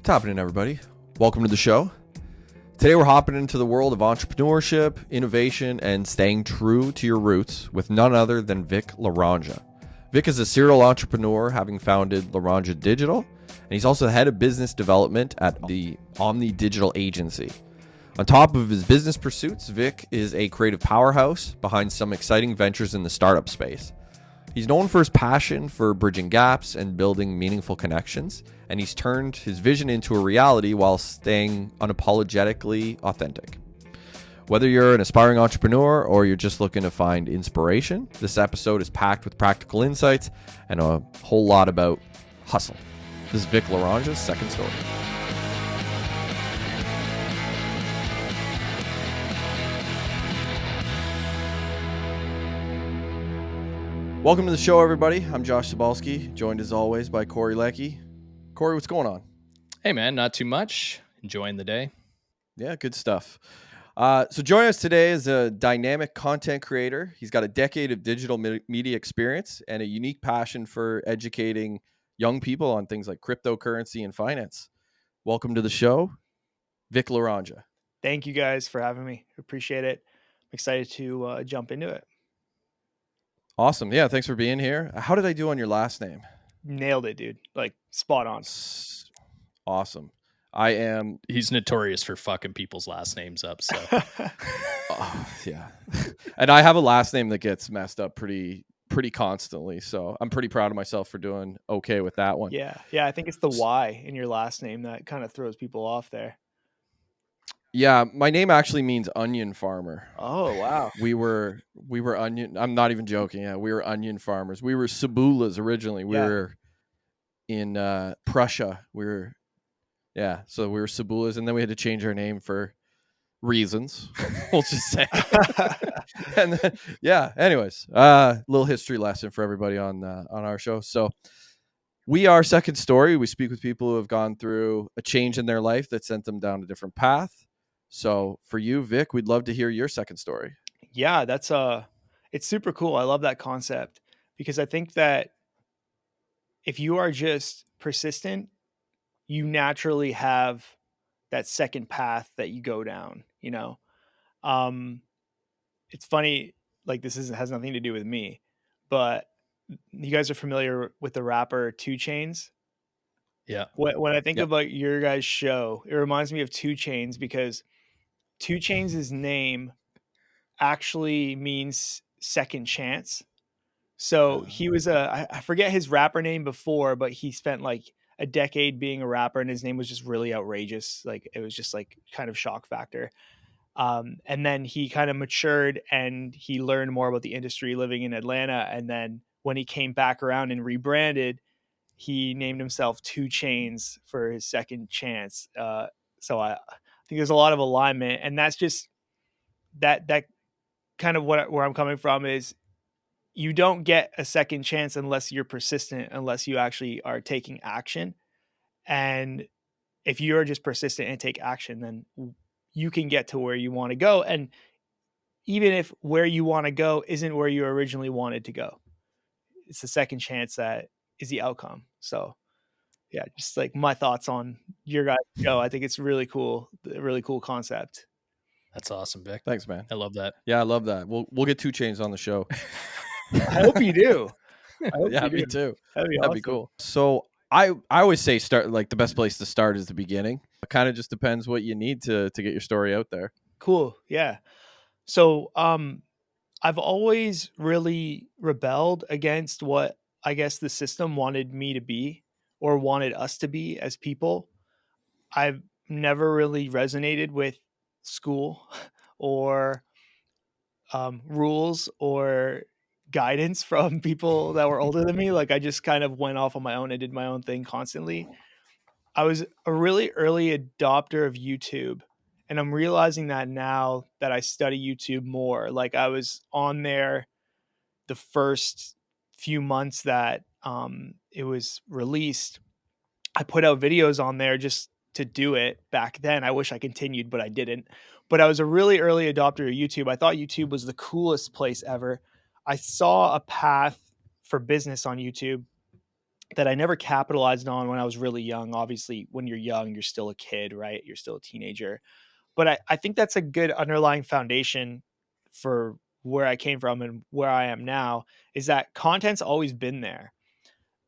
What's happening, everybody? Welcome to the show. Today we're hopping into the world of entrepreneurship, innovation, and staying true to your roots with none other than Vic Laranja. Vic is a serial entrepreneur, having founded Laranja Digital, and he's also the head of business development at the OMNI Digital Agency. On top of his business pursuits, Vic is a creative powerhouse behind some exciting ventures in the startup space. He's known for his passion for bridging gaps and building meaningful connections, and he's turned his vision into a reality while staying unapologetically authentic. Whether you're an aspiring entrepreneur or you're just looking to find inspiration, this episode is packed with practical insights and a whole lot about hustle. This is Vic Laranja's second story. Welcome to the show, everybody. I'm Josh Cybulski, joined as always by Corey Leckie. Corey, what's going on? Hey, man, not too much. Enjoying the day. Yeah, good stuff. So joining us today is a dynamic content creator. He's got a decade of digital media experience and a unique passion for educating young people on things like cryptocurrency and finance. Welcome to the show, Vic Laranja. Thank you guys for having me. Appreciate it. I'm excited to jump into it. Awesome. Yeah, thanks for being here. How did I do on your last name? Nailed it, dude. Like spot on. Awesome. He's notorious for fucking people's last names up. So yeah. And I have a last name that gets messed up pretty constantly. So I'm pretty proud of myself for doing okay with that one. Yeah. I think it's the Y in your last name that kind of throws people off there. Yeah, my name actually means onion farmer. Oh, wow. We were onion. I'm not even joking. Yeah, we were onion farmers. We were Cibulas originally. We were in Prussia. So we were Cibulas, and then we had to change our name for reasons. We'll just say. And then, anyways, little history lesson for everybody on our show. So we are Second Story. We speak with people who have gone through a change in their life that sent them down a different path. So for you, Vic, we'd love to hear your second story. Yeah, it's super cool. I love that concept because I think that if you are just persistent, you naturally have that second path that you go down, you know? It's funny, like has nothing to do with me, but you guys are familiar with the rapper 2 Chainz? Yeah. When I think about your guys' show, it reminds me of 2 Chainz because 2 Chainz' name actually means second chance. So he was I forget his rapper name before, but he spent like a decade being a rapper and his name was just really outrageous. Like it was just like kind of shock factor. And then he kind of matured and he learned more about the industry living in Atlanta. And then when he came back around and rebranded, he named himself 2 Chainz for his second chance. So I think there's a lot of alignment, and that's just that kind of where I'm coming from is you don't get a second chance unless you're persistent, unless you actually are taking action. And if you're just persistent and take action, then you can get to where you want to go. And even if where you want to go isn't where you originally wanted to go, it's the second chance that is the outcome. So yeah, just like my thoughts on your guys' show. I think it's really cool. A really cool concept. That's awesome, Vic. Thanks, man. I love that. Yeah, I love that. We'll get 2 Chainz on the show. I hope you do. Me too. That'd be cool. So I always say start, like the best place to start is the beginning. It kind of just depends what you need to get your story out there. Cool. Yeah. So I've always really rebelled against what I guess the system wanted me to be or wanted us to be as people. I've never really resonated with school or rules or guidance from people that were older than me. Like I just kind of went off on my own and did my own thing constantly. I was a really early adopter of YouTube, and I'm realizing that now that I study YouTube more. Like I was on there the first few months that it was released. I put out videos on there just to do it back then. I wish I continued, but I didn't. But I was a really early adopter of YouTube. I thought YouTube was the coolest place ever. I saw a path for business on YouTube that I never capitalized on when I was really young. Obviously, when you're young, you're still a kid, right? You're still a teenager. But I think that's a good underlying foundation for where I came from and where I am now, is that content's always been there.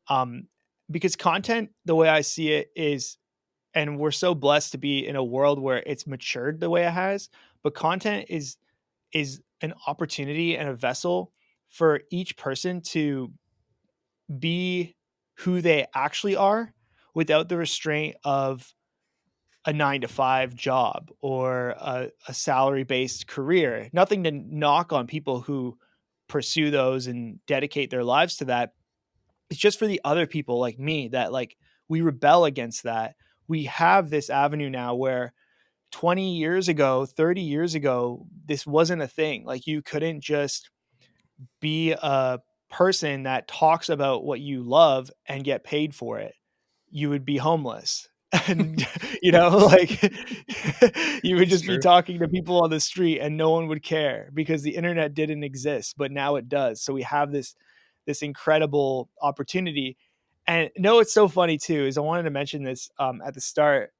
Um, because content, the way I see it is, and we're so blessed to be in a world where it's matured the way it has, but content is an opportunity and a vessel for each person to be who they actually are without the restraint of a 9 to 5 job or a salary based career. Nothing to knock on people who pursue those and dedicate their lives to that. It's just for the other people like me that like we rebel against that. We have this avenue now where 20 years ago, 30 years ago, this wasn't a thing. Like you couldn't just be a person that talks about what you love and get paid for it. You would be homeless. And like you would It's just be true. talking to people on the street and no one would care because the internet didn't exist, but now it does. So we have this incredible opportunity. And no, it's so funny too, is I wanted to mention this at the start,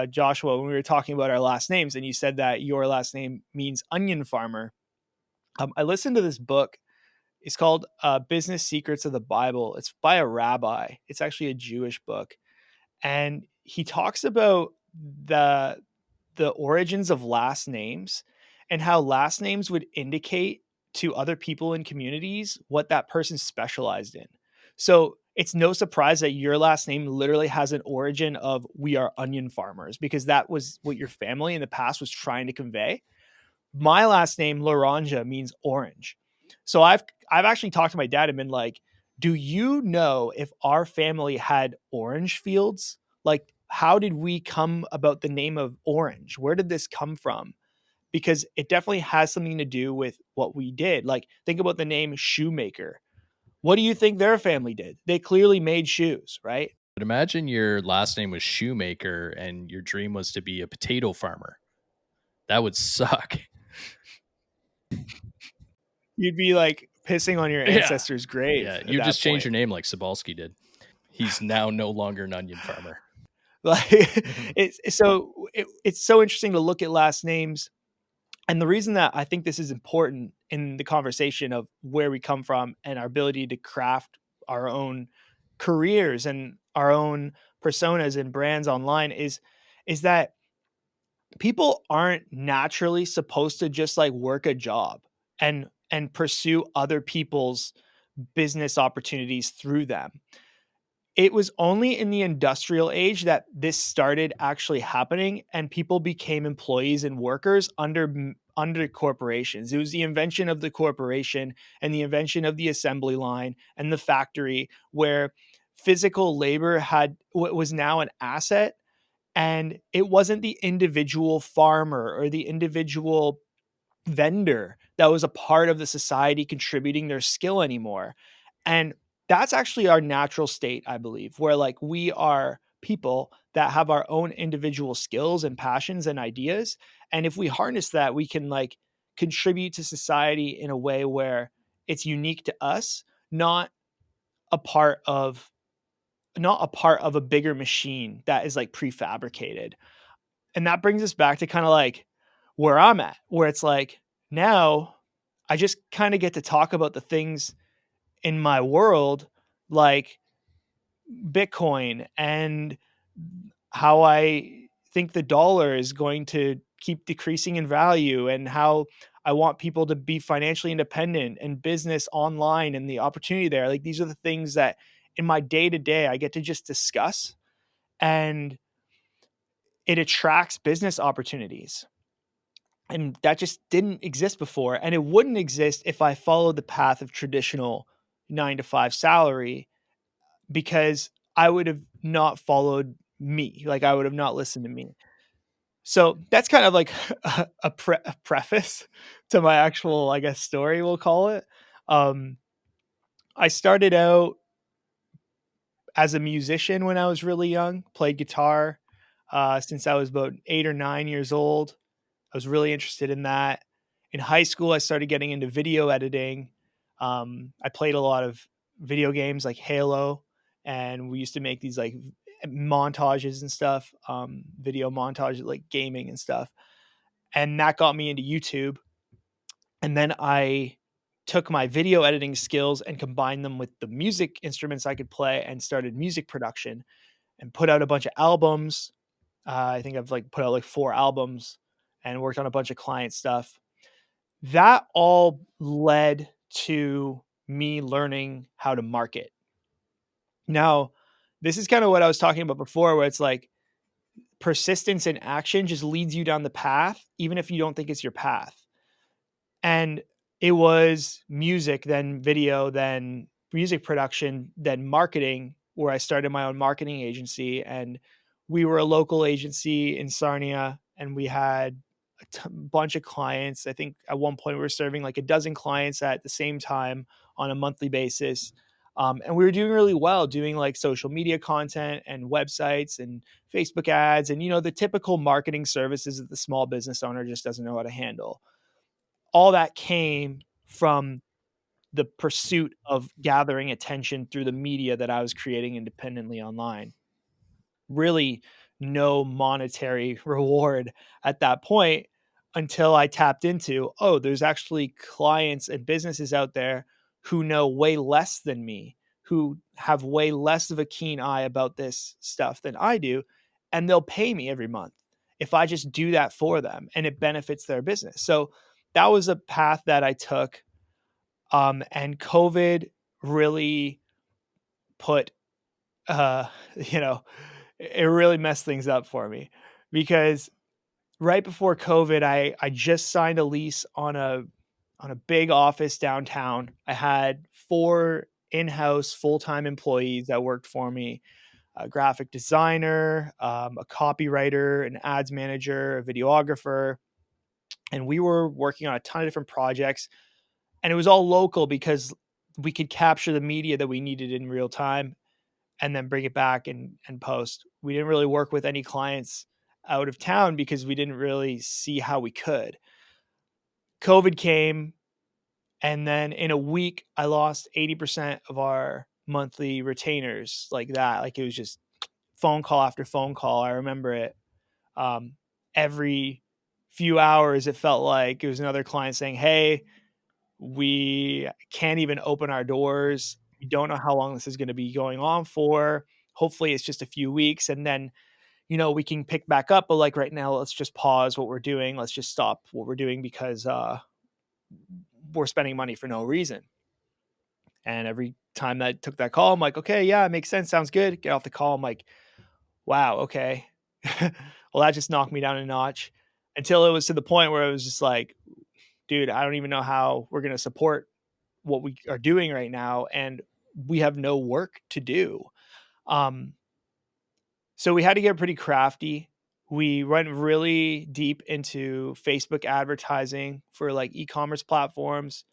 Joshua, when we were talking about our last names, and you said that your last name means onion farmer. I listened to this book. It's called Business Secrets of the Bible. It's by a rabbi. It's actually a Jewish book. And he talks about the the origins of last names and how last names would indicate to other people in communities what that person specialized in. So it's no surprise that your last name literally has an origin of we are onion farmers, because that was what your family in the past was trying to convey. My last name Laranja means orange. So I've actually talked to my dad and been like, "Do you know if our family had orange fields? Like how did we come about the name of orange? Where did this come from?" Because it definitely has something to do with what we did. Like think about the name shoemaker. What do you think their family did? They clearly made shoes, right? But imagine your last name was Shoemaker and your dream was to be a potato farmer. That would suck. You'd be like pissing on your Yeah. ancestors' grave Yeah. at You that just change point. your name like Cybulski did. He's now no longer an onion farmer. Like it's so interesting to look at last names. And the reason that I think this is important in the conversation of where we come from and our ability to craft our own careers and our own personas and brands online is that people aren't naturally supposed to just like work a job and pursue other people's business opportunities through them. It was only in the industrial age that this started actually happening and people became employees and workers under corporations. It was the invention of the corporation and the invention of the assembly line and the factory where physical labor had what was now an asset, and it wasn't the individual farmer or the individual vendor that was a part of the society contributing their skill anymore. And that's actually our natural state, I believe, where like we are people that have our own individual skills and passions and ideas. And if we harness that, we can like contribute to society in a way where it's unique to us, not a part of a bigger machine that is like prefabricated. And that brings us back to kind of like where I'm at, where it's like now I just kind of get to talk about the things in my world, like Bitcoin and how I think the dollar is going to keep decreasing in value, and how I want people to be financially independent and business online and the opportunity there. Like these are the things that in my day to day I get to just discuss, and it attracts business opportunities. And that just didn't exist before. And it wouldn't exist if I followed the path of traditional 9 to 5 salary, because I would have not followed me. Like I would have not listened to me. So that's kind of like a preface to my actual, I guess, story, we'll call it. Um, I started out as a musician when I was really young, played guitar since I was about 8 or 9 years old. I was really interested in that. In high school, I started getting into video editing. I played a lot of video games like Halo and we used to make these like montages and stuff, video montages, like gaming and stuff. And that got me into YouTube. And then I took my video editing skills and combined them with the music instruments I could play and started music production and put out a bunch of albums. I think I've like put out like 4 albums and worked on a bunch of client stuff. That all led to me learning how to market. Now, this is kind of what I was talking about before, where it's like persistence and action just leads you down the path, even if you don't think it's your path. And it was music, then video, then music production, then marketing, where I started my own marketing agency. And we were a local agency in Sarnia, and we had a bunch of clients. I think at one point we were serving like a dozen clients at the same time on a monthly basis. And we were doing really well, doing like social media content and websites and Facebook ads and, the typical marketing services that the small business owner just doesn't know how to handle. All that came from the pursuit of gathering attention through the media that I was creating independently online. Really no monetary reward at that point until I tapped into, there's actually clients and businesses out there who know way less than me, who have way less of a keen eye about this stuff than I do, and they'll pay me every month if I just do that for them and it benefits their business. So that was a path that I took. And COVID really put, it really messed things up for me, because right before COVID, I just signed a lease on a big office downtown. I had 4 in-house full-time employees that worked for me, a graphic designer, a copywriter, an ads manager, a videographer, and we were working on a ton of different projects. And it was all local because we could capture the media that we needed in real time and then bring it back and post. We didn't really work with any clients out of town because we didn't really see how we could. COVID came, and then in a week, I lost 80% of our monthly retainers like that. Like, it was just phone call after phone call. I remember it. Every few hours, it felt like it was another client saying, "Hey, we can't even open our doors. We don't know how long this is going to be going on for. Hopefully it's just a few weeks, and then, we can pick back up. But like right now, let's just pause what we're doing. Let's just stop what we're doing because we're spending money for no reason." And every time that I took that call, I'm like, okay, yeah, it makes sense. Sounds good. Get off the call. I'm like, wow, okay. Well, that just knocked me down a notch, until it was to the point where it was just like, dude, I don't even know how we're going to support what we are doing right now, and we have no work to do. So we had to get pretty crafty. We went really deep into Facebook advertising for like e-commerce platforms.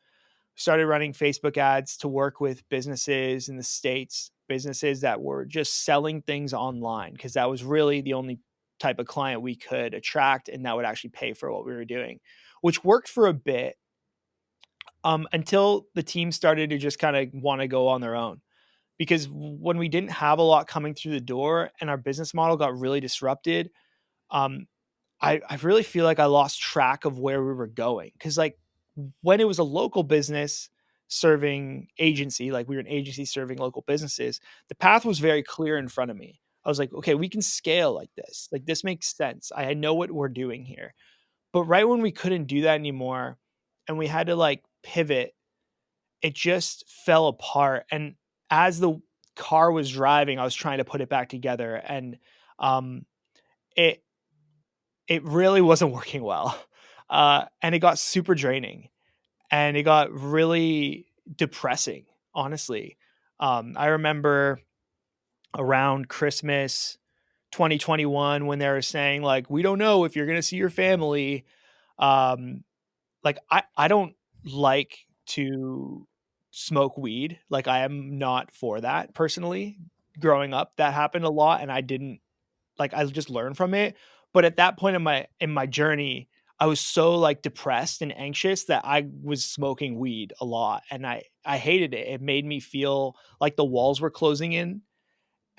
Started running Facebook ads to work with businesses in the States, businesses that were just selling things online, because that was really the only type of client we could attract and that would actually pay for what we were doing, which worked for a bit. Until the team started to just kind of want to go on their own. Because when we didn't have a lot coming through the door and our business model got really disrupted, I really feel like I lost track of where we were going. Because like when it was a local business serving agency, like we were an agency serving local businesses, the path was very clear in front of me. I was like, okay, we can scale like this. Like, this makes sense. I know what we're doing here. But right when we couldn't do that anymore and we had to like pivot, it just fell apart. And as the car was driving, I was trying to put it back together, and it really wasn't working well. And it got super draining, and it got really depressing, honestly. I remember around Christmas 2021 when they were saying like, we don't know if you're going to see your family. Like I don't like to smoke weed. Like, I am not for that personally. Growing up, that happened a lot, and I just learned from it. But at that point in my journey, I was so like depressed and anxious that I was smoking weed a lot, and I hated it. It made me feel like the walls were closing in,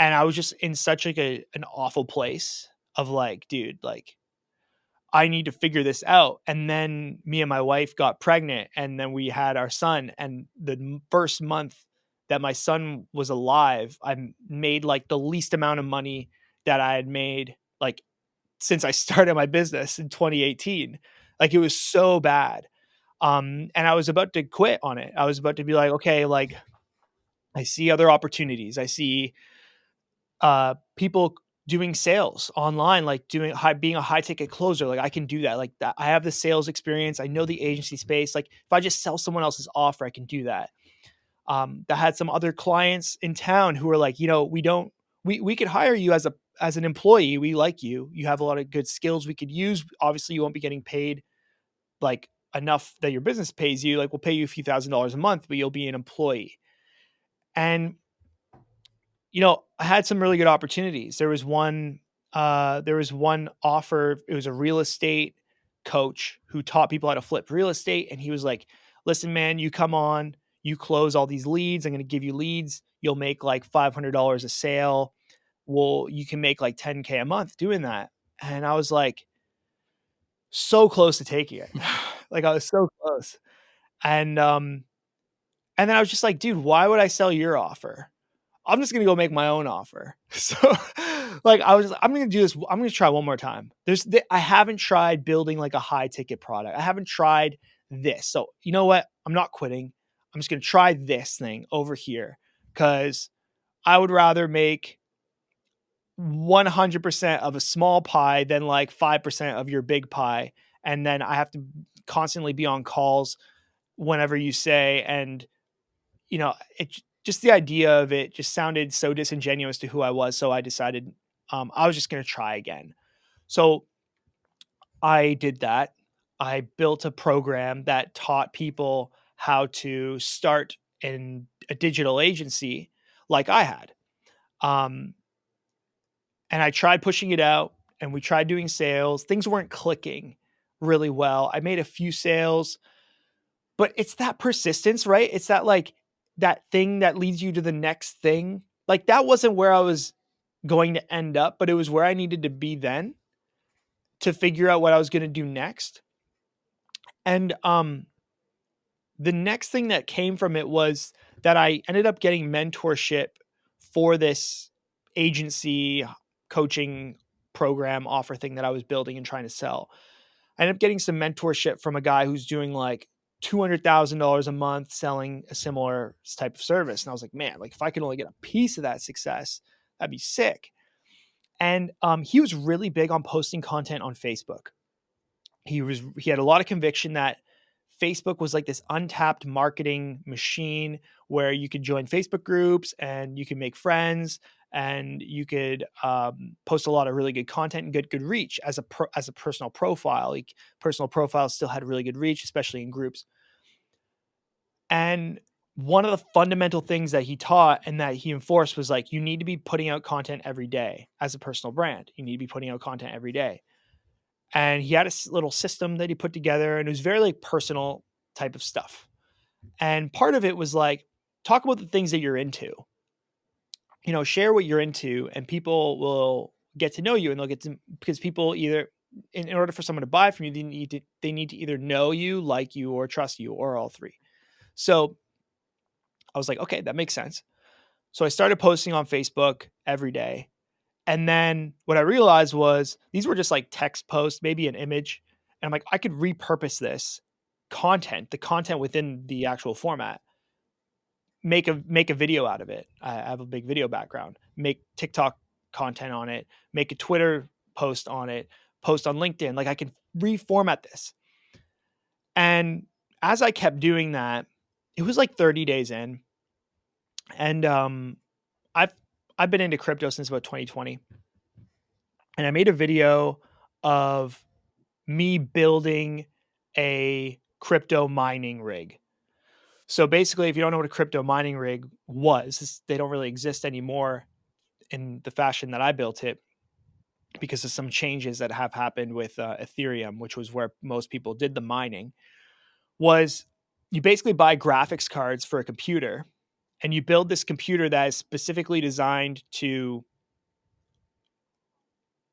And I was just in such like an awful place of like, dude, like I need to figure this out. And then me and my wife got pregnant, and then we had our son. And the first month that my son was alive, I made like the least amount of money that I had made like since I started my business in 2018. Like it was so bad. And I was about to quit on it. I was about to be like, okay, like I see other opportunities. I see people doing sales online, like being a high ticket closer. Like I can do that. Like that. I have the sales experience. I know the agency space. Like if I just sell someone else's offer, I can do that. That had some other clients in town who were like, we could hire you as an employee. We like you. You have a lot of good skills we could use. Obviously you won't be getting paid like enough that your business pays you. Like we'll pay you a few $1,000s a month, but you'll be an employee. And I had some really good opportunities. There was one offer. It was a real estate coach who taught people how to flip real estate. And he was like, listen, man, you come on, you close all these leads. I'm going to give you leads. You'll make like $500 a sale. Well, you can make like 10K a month doing that. And I was like, so close to taking it. Like I was so close. And then I was just like, dude, why would I sell your offer? I'm just going to go make my own offer. So like I'm going to do this. I'm going to try one more time. I haven't tried building like a high ticket product. I haven't tried this. So you know what? I'm not quitting. I'm just going to try this thing over here because I would rather make 100% of a small pie than like 5% of your big pie. And then I have to constantly be on calls whenever you say, and just the idea of it just sounded so disingenuous to who I was. So I decided I was just going to try again. So I did that. I built a program that taught people how to start in a digital agency like I had. And I tried pushing it out, and we tried doing sales. Things weren't clicking really well. I made a few sales, but it's that persistence, right? It's that like that thing that leads you to the next thing. Like that wasn't where I was going to end up, but it was where I needed to be then to figure out what I was going to do next. And the next thing that came from it was that I ended up getting mentorship for this agency coaching program offer thing that I was building and trying to sell. I ended up getting some mentorship from a guy who's doing like $200,000 a month selling a similar type of service. And I was like, man, like if I could only get a piece of that success, that'd be sick. And he was really big on posting content on Facebook. He had a lot of conviction that Facebook was like this untapped marketing machine where you could join Facebook groups and you could make friends and you could post a lot of really good content and get good reach as a personal profile. Like personal profiles still had really good reach, especially in groups. And one of the fundamental things that he taught and that he enforced was like, you need to be putting out content every day as a personal brand. You need to be putting out content every day. And he had a little system that he put together, and it was very like personal type of stuff. And part of it was like, talk about the things that you're into, share what you're into, and people will get to know you, and they'll get to, because people either, in order for someone to buy from you, they need to either know you, like you, or trust you, or all three. So I was like, okay, that makes sense. So I started posting on Facebook every day. And then what I realized was these were just like text posts, maybe an image. And I'm like, I could repurpose this the content within the actual format, make a video out of it. I have a big video background, make TikTok content on it, make a Twitter post on it, post on LinkedIn. Like I can reformat this. And as I kept doing that, it was like 30 days in. And I've been into crypto since about 2020. And I made a video of me building a crypto mining rig. So basically, if you don't know what a crypto mining rig was, they don't really exist anymore in the fashion that I built it because of some changes that have happened with Ethereum, which was where most people did the mining, was you basically buy graphics cards for a computer and you build this computer that is specifically designed to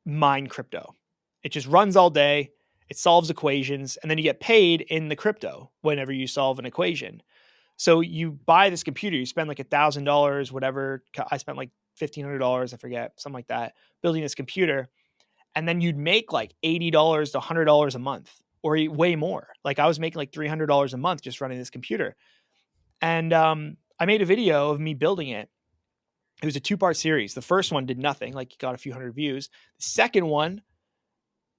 mine crypto. It just runs all day. It solves equations, and then you get paid in the crypto whenever you solve an equation. So you buy this computer, you spend like $1,000, whatever. I spent like $1,500, I forget, something like that, building this computer. And then you'd make like $80 to $100 a month, or way more. Like I was making like $300 a month just running this computer. And I made a video of me building it. It was a 2-part series. The first one did nothing, like got a few hundred views. The second one,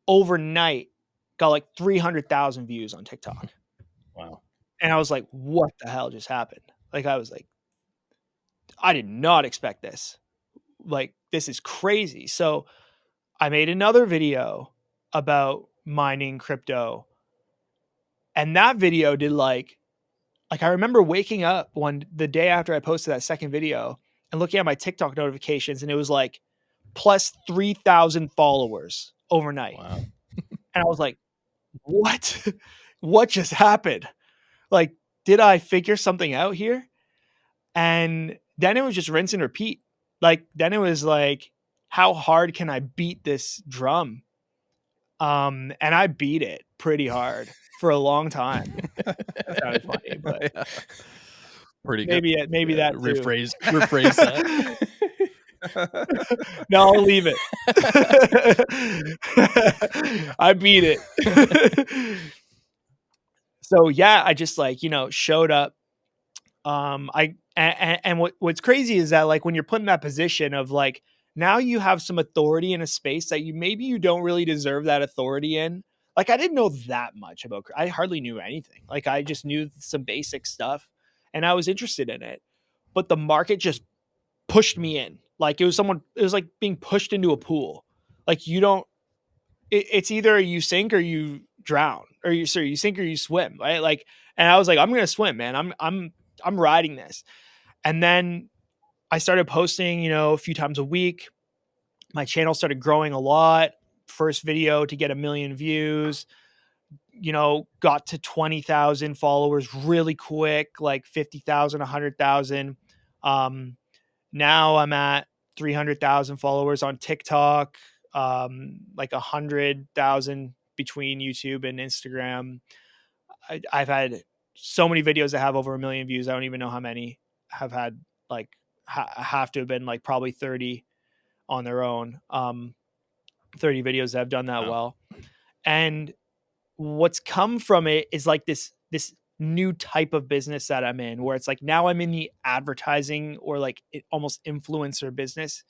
overnight, got like 300,000 views on TikTok. Wow. And I was like, what the hell just happened? Like, I was like, I did not expect this. Like, this is crazy. So I made another video about mining crypto. And that video did like I remember waking up the day after I posted that second video and looking at my TikTok notifications, and it was like plus 3,000 followers overnight. Wow. And I was like, what? What just happened? Like, did I figure something out here? And then it was just rinse and repeat. Like, then it was like, how hard can I beat this drum? And I beat it pretty hard for a long time. That sounded funny, but Yeah. Pretty good. maybe that too. Rephrase that. No, I'll leave it. I beat it. So yeah, I just like, showed up. What's crazy is that like when you're put in that position of like, now you have some authority in a space that you don't really deserve that authority in. Like I didn't know that much about, I hardly knew anything. Like I just knew some basic stuff and I was interested in it, but the market just pushed me in. Like it was like being pushed into a pool. Like it's either you sink or you drown, or you sink or you swim, right? Like, and I was like, I'm going to swim, man. I'm riding this. And then I started posting, a few times a week. My channel started growing a lot. First video to get 1 million views, got to 20,000 followers really quick, like 50,000, 100,000. Now I'm at 300,000 followers on TikTok, like 100,000 between YouTube and Instagram. I've had so many videos that have over 1 million views. I don't even know how many have had like have to have been like probably 30 on their own. 30 videos that have done that well. And what's come from it is like this new type of business that I'm in, where it's like now I'm in the advertising or like almost influencer business.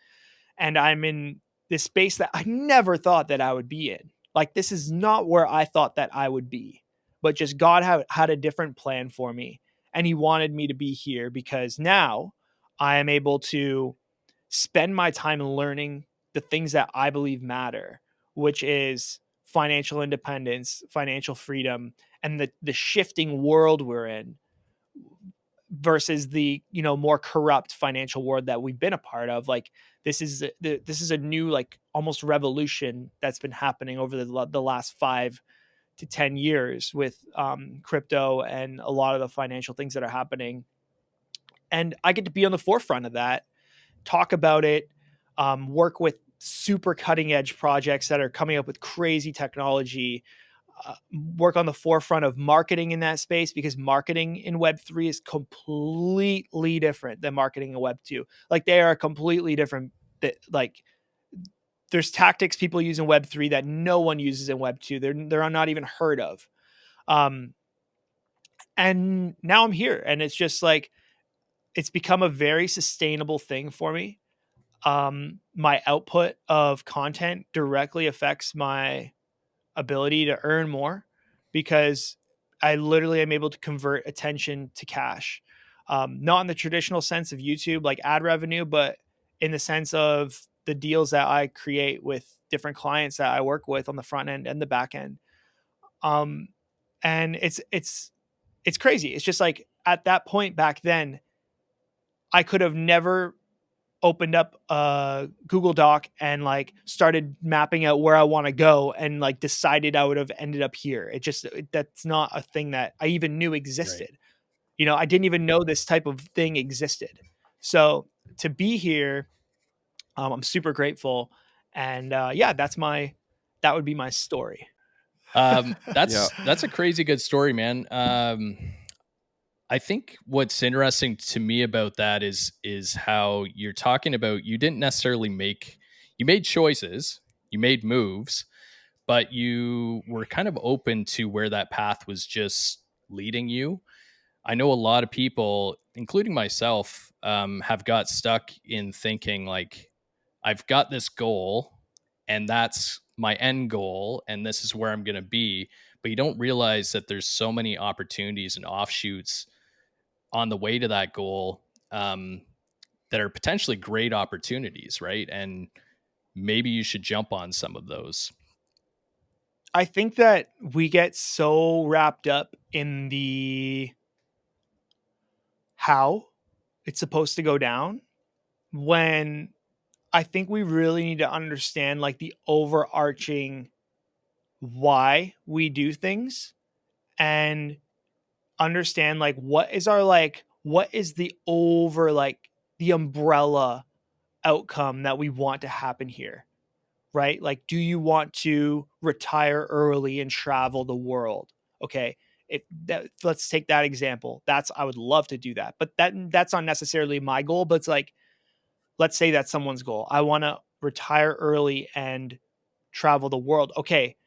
And I'm in this space that I never thought that I would be in. Like, this is not where I thought that I would be, but just God had a different plan for me. And he wanted me to be here because now I am able to spend my time learning the things that I believe matter, which is financial independence, financial freedom, and the shifting world we're in versus the, more corrupt financial world that we've been a part of. Like this is a new, like almost revolution that's been happening over the last 5 to 10 years with crypto and a lot of the financial things that are happening. And I get to be on the forefront of that, talk about it, work with super cutting edge projects that are coming up with crazy technology, work on the forefront of marketing in that space, because marketing in Web3 is completely different than marketing in Web2. Like they are completely different. Like there's tactics people use in Web3 that no one uses in Web2. They're not even heard of. And now I'm here, and it's just like, it's become a very sustainable thing for me. My output of content directly affects my ability to earn more, because I literally am able to convert attention to cash. Not in the traditional sense of YouTube, like ad revenue, but in the sense of the deals that I create with different clients that I work with on the front end and the back end. And it's crazy. It's just like at that point back then, I could have never opened up a Google Doc and like started mapping out where I want to go and like decided I would have ended up here. That's not a thing that I even knew existed. I didn't even know this type of thing existed. So to be here, I'm super grateful. And that would be my story. That's a crazy good story, man. I think what's interesting to me about that is how you're talking about you didn't necessarily you made choices, you made moves, but you were kind of open to where that path was just leading you. I know a lot of people, including myself, have got stuck in thinking like, I've got this goal and that's my end goal and this is where I'm going to be. But you don't realize that there's so many opportunities and offshoots on the way to that goal, that are potentially great opportunities, right? And maybe you should jump on some of those. I think that we get so wrapped up in the how it's supposed to go down, when I think we really need to understand like the overarching why we do things, and understand like what is the umbrella outcome that we want to happen here, right? Like, do you want to retire early and travel the world? Okay. Let's take that example. I would love to do that, but that's not necessarily my goal. But it's like, let's say that's someone's goal. I want to retire early and travel the world. Okay.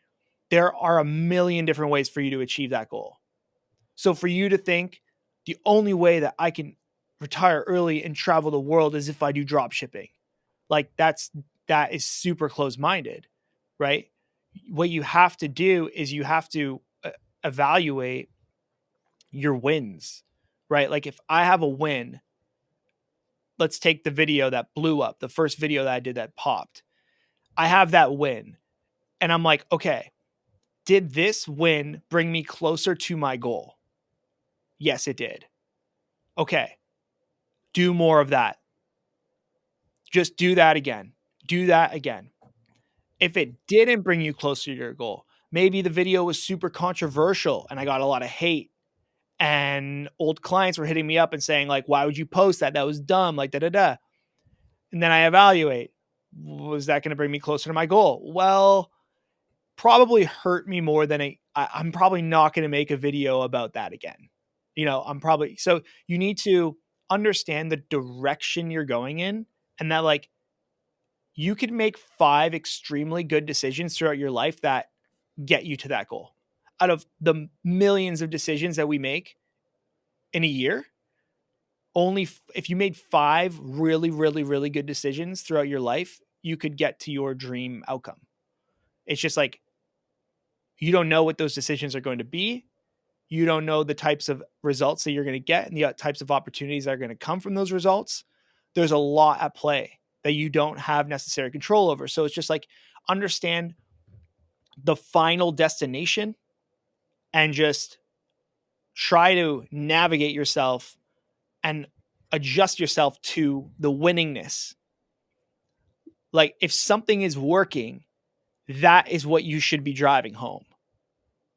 There are a million different ways for you to achieve that goal. So for you to think the only way that I can retire early and travel the world is if I do drop shipping, like that is super close-minded, right? What you have to do is you have to evaluate your wins, right? Like if I have a win, let's take the video that blew up, the first video that I did that popped. I have that win and I'm like, okay, did this win bring me closer to my goal? Yes, it did. Okay, do more of that. Just do that again. Do that again. If it didn't bring you closer to your goal, maybe the video was super controversial and I got a lot of hate, and old clients were hitting me up and saying like, why would you post that? That was dumb. Like, da. And then I evaluate, was that going to bring me closer to my goal? Well, probably hurt me more than I'm probably not going to make a video about that again. So you need to understand the direction you're going in, and that like you could make 5 extremely good decisions throughout your life that get you to that goal. Out of the millions of decisions that we make in a year, only if you made 5 really, really, really good decisions throughout your life, you could get to your dream outcome. It's just like, you don't know what those decisions are going to be. You don't know the types of results that you're going to get and the types of opportunities that are going to come from those results. There's a lot at play that you don't have necessary control over. So it's just like, understand the final destination and just try to navigate yourself and adjust yourself to the winningness. Like if something is working, that is what you should be driving home.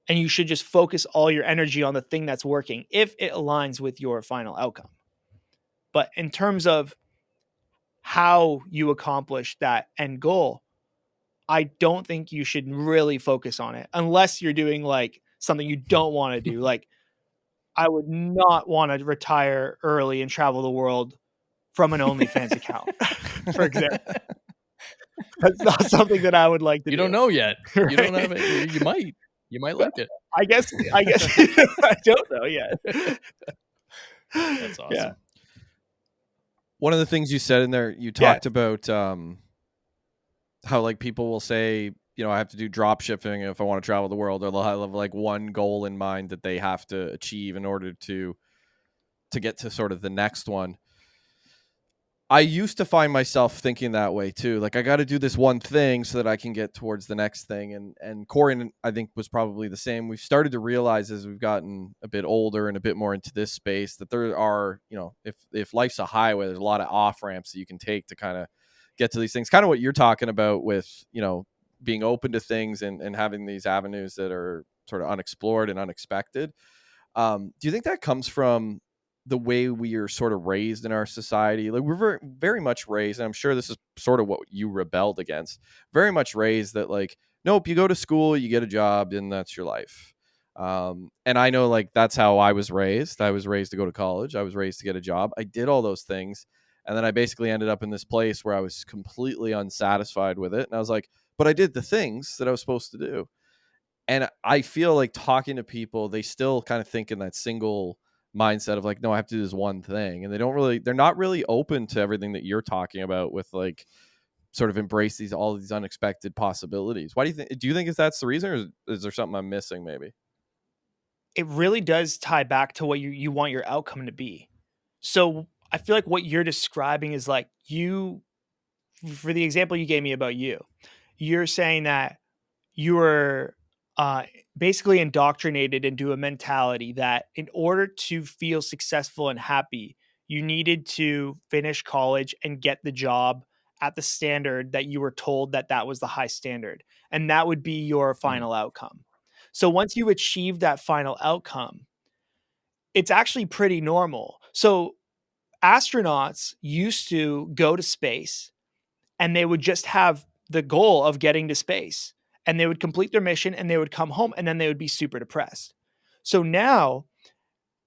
And you should just focus all your energy on the thing that's working if it aligns with your final outcome. But in terms of how you accomplish that end goal, I don't think you should really focus on it unless you're doing like something you don't want to do. Like, I would not want to retire early and travel the world from an OnlyFans account, for example. That's not something that I would like to do. You don't know yet. Right? You don't have it. You might like it. I guess I don't know yet. That's awesome. Yeah. One of the things you said in there, you talked about how like people will say, I have to do drop shipping if I want to travel the world, or they'll have like one goal in mind that they have to achieve in order to get to sort of the next one. I used to find myself thinking that way too. Like, I got to do this one thing so that I can get towards the next thing. And Corey, I think, was probably the same. We've started to realize as we've gotten a bit older and a bit more into this space that there are, if life's a highway, there's a lot of off ramps that you can take to kind of get to these things. Kind of what you're talking about with, being open to things and having these avenues that are sort of unexplored and unexpected. Do you think that comes from the way we are sort of raised in our society. Like we're very, very much raised, and I'm sure this is sort of what you rebelled against, very much raised that like, nope, you go to school, you get a job, and that's your life. And I know like that's how I was raised. I was raised to go to college. I was raised to get a job. I did all those things. And then I basically ended up in this place where I was completely unsatisfied with it. And I was like, but I did the things that I was supposed to do. And I feel like talking to people, they still kind of think in that single mindset of like, no, I have to do this one thing. And they're not really open to everything that you're talking about with like sort of embrace all these unexpected possibilities. Why do you think that's the reason, or is there something I'm missing maybe? It really does tie back to what you want your outcome to be. So I feel like what you're describing is like for the example you gave me about you're saying that you were basically indoctrinated into a mentality that in order to feel successful and happy, you needed to finish college and get the job at the standard that you were told that was the high standard. And that would be your final outcome. So once you achieve that final outcome, it's actually pretty normal. So astronauts used to go to space and they would just have the goal of getting to space, and they would complete their mission and they would come home, and then they would be super depressed. So now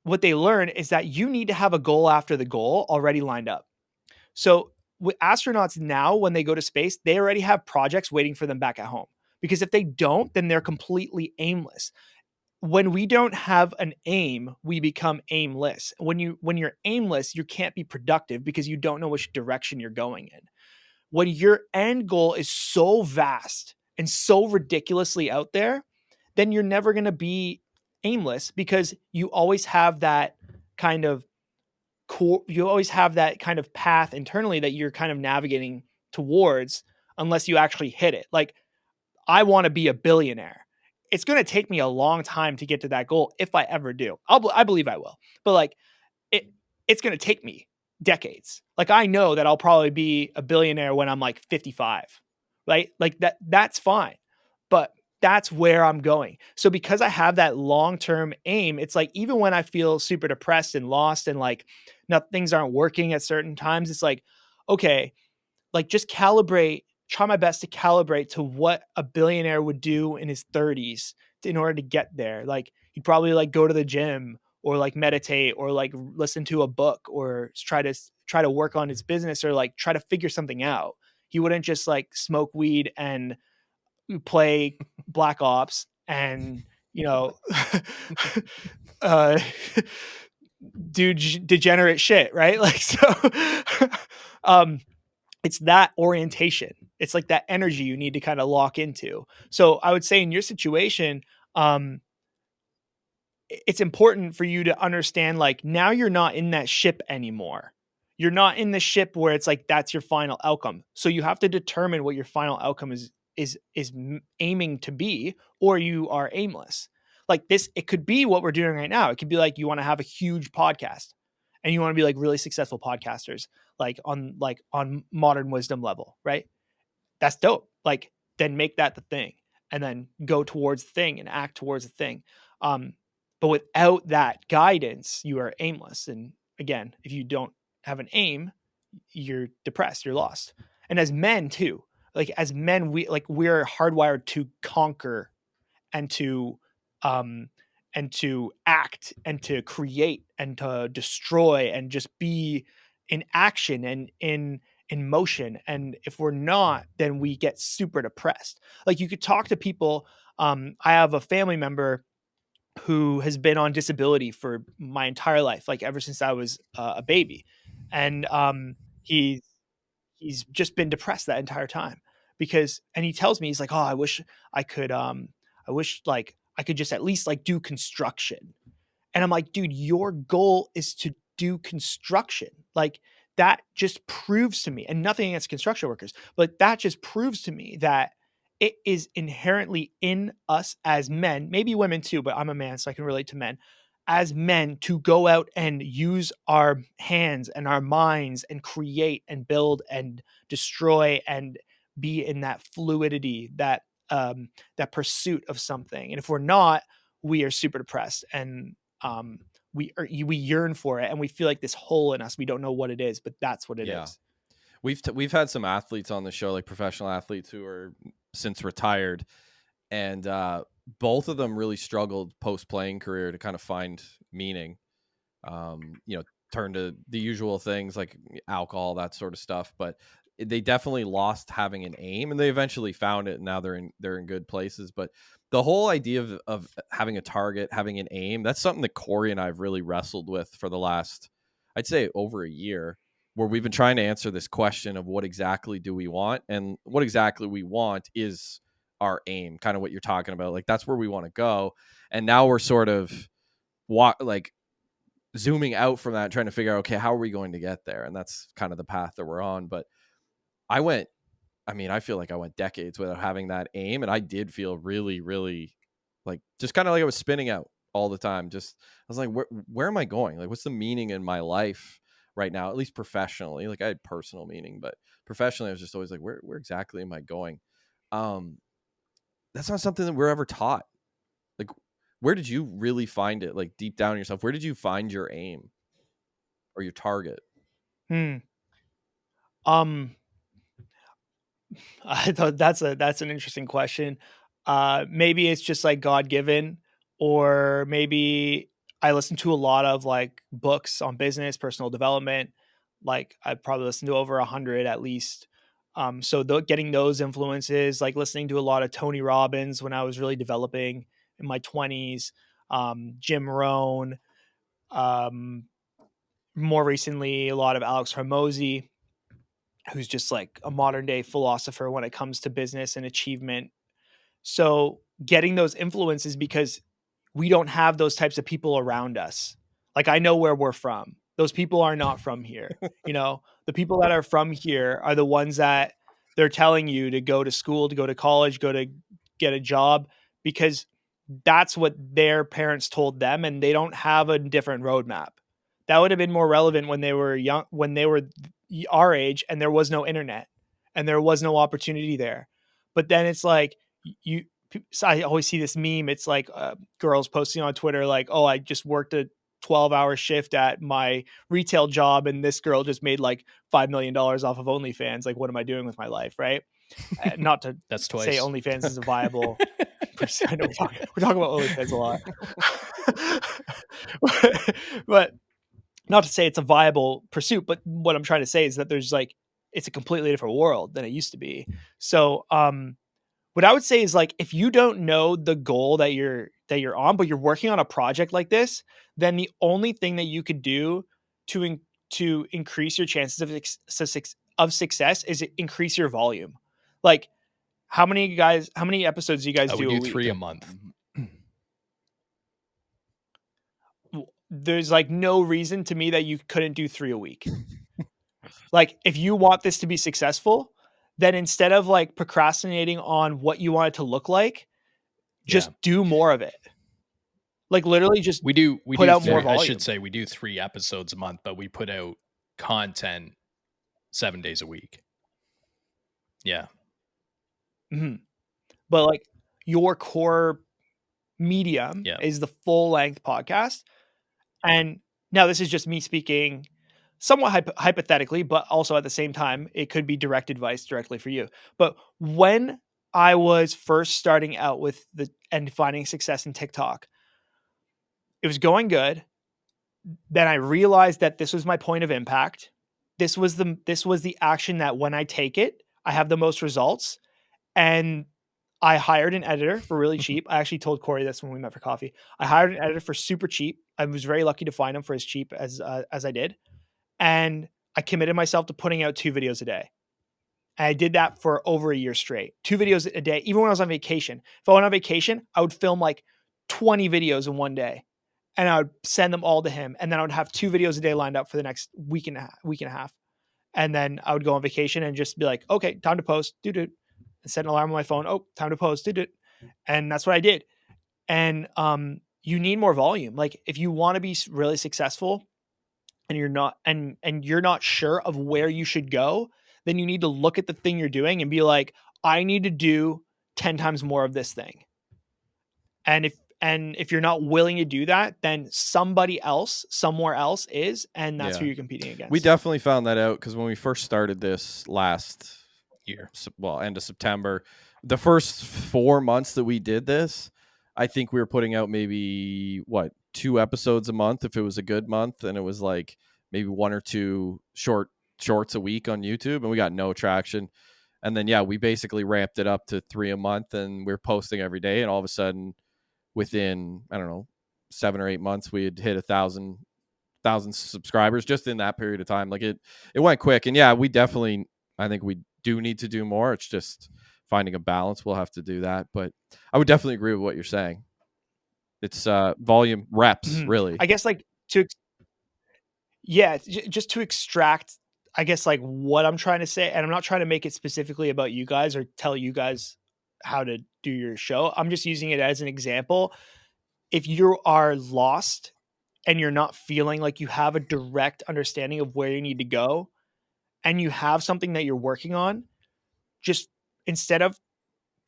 what they learn is that you need to have a goal after the goal already lined up. So with astronauts now, when they go to space, they already have projects waiting for them back at home, because if they don't, then they're completely aimless. When we don't have an aim, we become aimless. When you're aimless, you can't be productive because you don't know which direction you're going in. When your end goal is so vast and so ridiculously out there, then you're never going to be aimless, because you always have that kind of you always have that kind of path internally that you're kind of navigating towards, unless you actually hit it. Like, I want to be a billionaire. It's going to take me a long time to get to that goal, if I ever do. I believe I will. But like, it's going to take me decades. Like, I know that I'll probably be a billionaire when I'm like 55, right? Like that's fine. But that's where I'm going. So because I have that long-term aim, it's like, even when I feel super depressed and lost and like things aren't working at certain times, it's like, okay, like just try my best to calibrate to what a billionaire would do in his 30s in order to get there. Like, he'd probably like go to the gym or like meditate or like listen to a book or try to work on his business or like try to figure something out. He wouldn't just like smoke weed and play Black Ops and, you know, uh, do degenerate shit, right? Like, so, it's that orientation. It's like that energy you need to kind of lock into. So I would say in your situation, it's important for you to understand, like, now you're not in that ship anymore. You're not in the ship where it's like, that's your final outcome. So you have to determine what your final outcome is aiming to be, or you are aimless. Like this, it could be what we're doing right now. It could be like, you want to have a huge podcast and you want to be like really successful podcasters, like on modern wisdom level, right? That's dope. Like, then make that the thing and then go towards the thing and act towards the thing. But without that guidance, you are aimless. And again, if you don't have an aim, you're depressed, you're lost. And as men too, like as men, we're hardwired to conquer and um to act and to create and to destroy and just be in action and in motion. And if we're not, then we get super depressed. Like, you could talk to people. I have a family member who has been on disability for my entire life, like ever since I was a baby. And he he's just been depressed that entire time, and he tells me, he's like, oh, I could I wish like I could just at least like do construction. And I'm like, dude, your goal is to do construction. Like, that just proves to me, and nothing against construction workers, but that just proves to me that it is inherently in us as men, maybe women too, but I'm a man, so I can relate to men, as men, to go out and use our hands and our minds and create and build and destroy and be in that fluidity, that pursuit of something. And if we're not, we are super depressed and we yearn for it, and we feel like this hole in us. We don't know what it is, but that's what it is. We've had some athletes on the show, like professional athletes who are since retired, and both of them really struggled post playing career to kind of find meaning. Turn to the usual things like alcohol, that sort of stuff, but they definitely lost having an aim, and they eventually found it, and now they're in good places. But the whole idea of having a target, having an aim, that's something that Corey and I have really wrestled with for the last, I'd say, over a year, where we've been trying to answer this question of what exactly do we want, and what exactly we want is our aim, kind of what you're talking about. Like, that's where we want to go. And now we're sort of zooming out from that, trying to figure out, okay, how are we going to get there? And that's kind of the path that we're on. But I feel like I went decades without having that aim, and I did feel really, really like just kind of like I was spinning out all the time. Just, I was like, where am I going? Like, what's the meaning in my life right now? At least professionally, like I had personal meaning, but professionally, I was just always like, where exactly am I going? That's not something that we're ever taught. Like, where did you really find it? Like, deep down in yourself, where did you find your aim or your target? I thought that's an interesting question. Maybe it's just like God given, or maybe I listen to a lot of like books on business, personal development. Like I probably listened to over 100 at least. So getting those influences, like listening to a lot of Tony Robbins when I was really developing in my 20s, Jim Rohn, more recently a lot of Alex Hormozy, who's just like a modern day philosopher when it comes to business and achievement. So getting those influences, because we don't have those types of people around us. Like I know where we're from. Those people are not from here. The people that are from here are the ones that they're telling you to go to school, to go to college, go to get a job, because that's what their parents told them, and they don't have a different roadmap. That would have been more relevant when they were young, when they were our age, and there was no internet and there was no opportunity there. But then it's like so I always see this meme. It's like girls posting on Twitter like, oh, I just worked a 12-hour shift at my retail job, and this girl just made like $5 million off of OnlyFans. Like, what am I doing with my life? Right. Not to That's twice. say OnlyFans is a viable I know we're talking about OnlyFans a lot. But not to say it's a viable pursuit, but what I'm trying to say is that there's like, it's a completely different world than it used to be. So, what I would say is like, if you don't know the goal that you're on, but you're working on a project like this, then the only thing that you could do to increase your chances of success is increase your volume. Like, how many episodes do you guys do a week? 3 a month. There's like no reason to me that you couldn't do 3 a week. Like, if you want this to be successful, then instead of like procrastinating on what you want it to look like, just do more of it. Like literally just we do put out more volume. I should say we do 3 episodes a month, but we put out content 7 days a week. Yeah. Mm-hmm. But like your core medium is the full length podcast. And now this is just me speaking somewhat hypothetically, but also at the same time, it could be direct advice directly for you. But when I was first starting out with and finding success in TikTok, it was going good. Then I realized that this was my point of impact. This was the action that when I take it, I have the most results. And I hired an editor for really cheap. I actually told Corey this when we met for coffee. I hired an editor for super cheap. I was very lucky to find him for as cheap as I did. And I committed myself to putting out 2 videos a day. And I did that for over a year straight. 2 videos a day, even when I was on vacation. If I went on vacation, I would film like 20 videos in one day, and I would send them all to him. And then I would have 2 videos a day lined up for the next week and a half. And then I would go on vacation and just be like, okay, time to post, and set an alarm on my phone. Oh, time to post, and that's what I did. And you need more volume. Like, if you want to be really successful, and you're not you're not sure of where you should go, then you need to look at the thing you're doing and be like, I need to do 10 times more of this thing. And And if you're not willing to do that, then somebody else somewhere else is, and that's who Yeah. you're competing against. We definitely found that out because when we first started this last Year. well, end of September, the first 4 months that we did this, I think we were putting out maybe 2 episodes a month if it was a good month, and it was like maybe 1 or 2 shorts a week on YouTube, and we got no traction. And then we basically ramped it up to 3 a month, and we're posting every day, and all of a sudden within, I don't know, 7 or 8 months, we had hit 1,000 subscribers just in that period of time. Like it went quick. And we definitely, I think we do need to do more. It's just finding a balance. We'll have to do that. But I would definitely agree with what you're saying. It's volume, reps, really. I guess like just to extract, I guess, like what I'm trying to say. And I'm not trying to make it specifically about you guys or tell you guys how to do your show. I'm just using it as an example. If you are lost and you're not feeling like you have a direct understanding of where you need to go, and you have something that you're working on, just instead of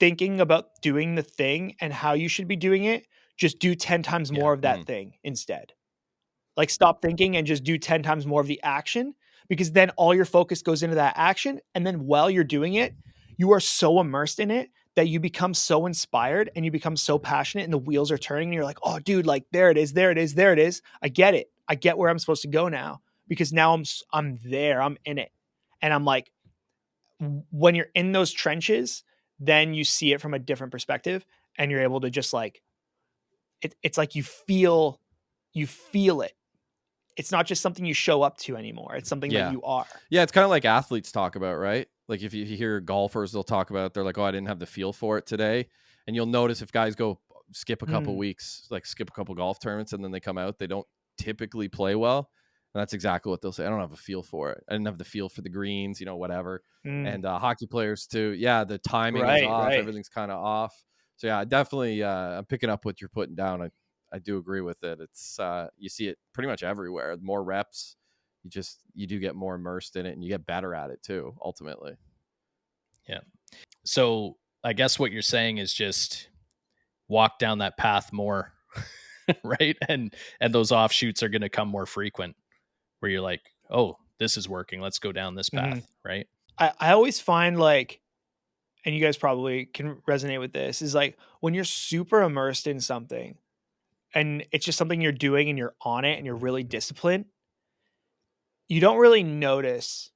thinking about doing the thing and how you should be doing it, just do 10 times more of that thing instead. Like stop thinking and just do 10 times more of the action, because then all your focus goes into that action. And then while you're doing it, you are so immersed in it that you become so inspired and you become so passionate, and the wheels are turning and you're like, oh dude, like there it is, there it is, there it is. I get it. I get where I'm supposed to go now, because now I'm there, I'm in it. And I'm like, when you're in those trenches, then you see it from a different perspective, and you're able to just like, it's like you feel it. It's not just something you show up to anymore. It's something that you are. Yeah, it's kind of like athletes talk about, right? Like if you hear golfers, they'll talk about it. They're like, oh, I didn't have the feel for it today. And you'll notice if guys go skip a couple weeks, like skip a couple golf tournaments, and then they come out, they don't typically play well. And that's exactly what they'll say. I don't have a feel for it. I didn't have the feel for the greens, whatever. And hockey players too. Yeah, the timing is off. Right. Everything's kind of off. So yeah, definitely I'm picking up what you're putting down. I do agree with it. It's you see it pretty much everywhere. More reps, you do get more immersed in it, and you get better at it too, ultimately. Yeah. So I guess what you're saying is just walk down that path more, right? And those offshoots are going to come more frequent, where you're like, oh, this is working. Let's go down this path, right? I always find like, and you guys probably can resonate with this, is like when you're super immersed in something and it's just something you're doing and you're on it and you're really disciplined, you don't really notice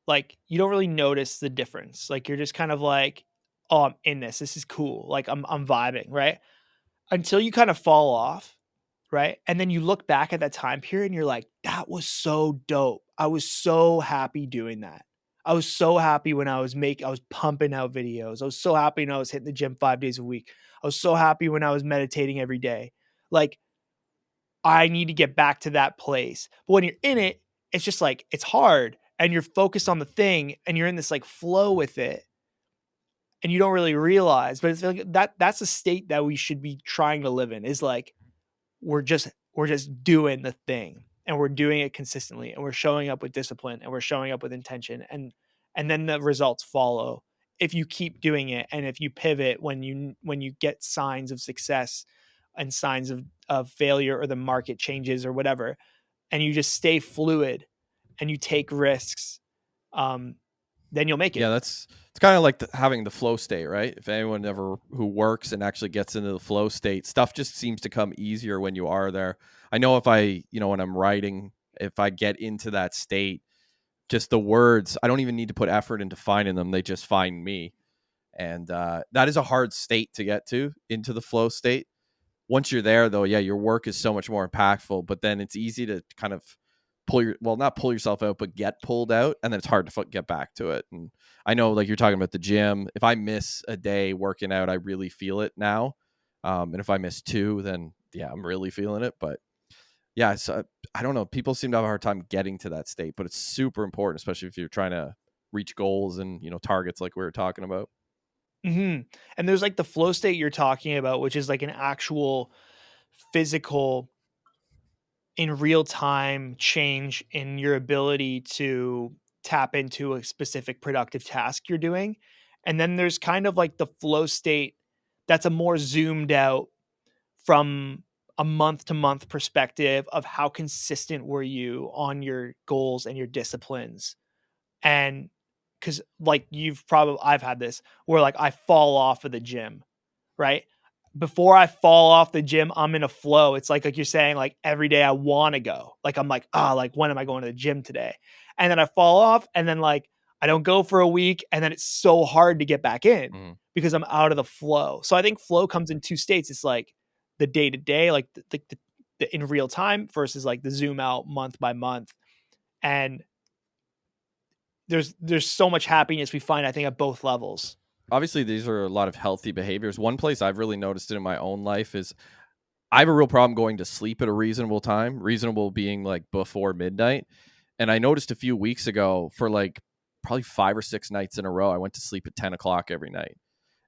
the difference. Like you're just kind of like, oh, I'm in this. This is cool. Like I'm vibing, right? Until you kind of fall off, right? And then you look back at that time period and you're like, that was so dope. I was so happy doing that. I was so happy when I was pumping out videos. I was so happy when I was hitting the gym 5 days a week. I was so happy when I was meditating every day. Like, I need to get back to that place. But when you're in it, it's just like, it's hard and you're focused on the thing and you're in this like flow with it and you don't really realize, but it's like that's a state that we should be trying to live in, is like, we're just doing the thing and we're doing it consistently and we're showing up with discipline and we're showing up with intention, and then the results follow if you keep doing it. And if you pivot when you get signs of success and signs of failure, or the market changes or whatever, and you just stay fluid and you take risks, then you'll make it. Yeah, it's kind of like having the flow state, right? If anyone who works and actually gets into the flow state, stuff just seems to come easier when you are there. I know if I, when I'm writing, if I get into that state, just the words, I don't even need to put effort into finding them. They just find me. And that is a hard state to get into the flow state. Once you're there, though, yeah, your work is so much more impactful, but then it's easy to kind of not pull yourself out, but get pulled out, and then it's hard to get back to it. And I know, like you're talking about the gym, if I miss a day working out, I really feel it now. And if I miss 2, then yeah, I'm really feeling it. But yeah, so I don't know. People seem to have a hard time getting to that state, but it's super important, especially if you're trying to reach goals and, targets like we were talking about. And there's like the flow state you're talking about, which is like an actual physical, in real time change in your ability to tap into a specific productive task you're doing. And then there's kind of like the flow state that's a more zoomed out from a month to month perspective of how consistent were you on your goals and your disciplines. And because like I've had this where like I fall off of the gym, right? Before I fall off the gym, I'm in a flow. It's like you're saying, like every day I want to go. Like I'm like, like when am I going to the gym today? And then I fall off, and then like I don't go for a week, and then it's so hard to get back in because I'm out of the flow. So I think flow comes in two states. It's like the day to day, like the in real time versus like the zoom out month by month. And there's so much happiness we find, I think, at both levels. Obviously, these are a lot of healthy behaviors. One place I've really noticed it in my own life is I have a real problem going to sleep at a reasonable time, reasonable being like before midnight. And I noticed a few weeks ago for like probably 5 or 6 nights in a row, I went to sleep at 10 o'clock every night.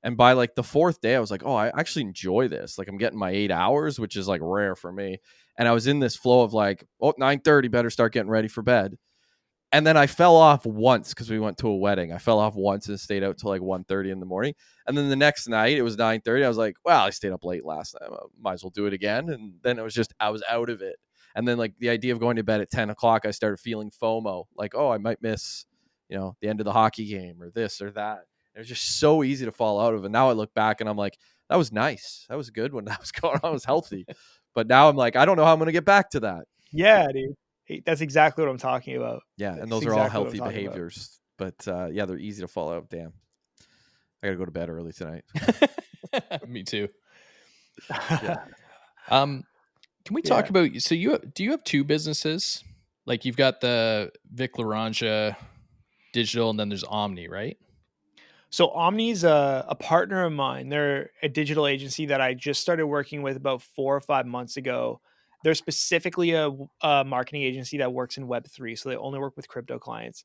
And by like the fourth day, I was like, oh, I actually enjoy this. Like I'm getting my 8 hours, which is like rare for me. And I was in this flow of like, 9:30, better start getting ready for bed. And then I fell off once because we went to a wedding. I fell off once and stayed out till like 1:30 in the morning. And then the next night it was 9:30. I was like, well, I stayed up late last night. Might as well do it again. And then it was just, I was out of it. And then like the idea of going to bed at 10 o'clock, I started feeling FOMO. Like, oh, I might miss, the end of the hockey game or this or that. It was just so easy to fall out of. And now I look back and I'm like, that was nice. That was good when that was going on. I was healthy. But now I'm like, I don't know how I'm going to get back to that. Yeah, dude. That's exactly what I'm talking about. Yeah, and those are all healthy behaviors. But yeah, they're easy to fall out. Damn. I got to go to bed early tonight. Me too. Yeah. Can we talk about, so do you have two businesses? Like you've got the Vic Laranja Digital and then there's OMNI, right? So OMNI's a partner of mine. They're a digital agency that I just started working with about 4 or 5 months ago. They're specifically a marketing agency that works in Web3. So they only work with crypto clients.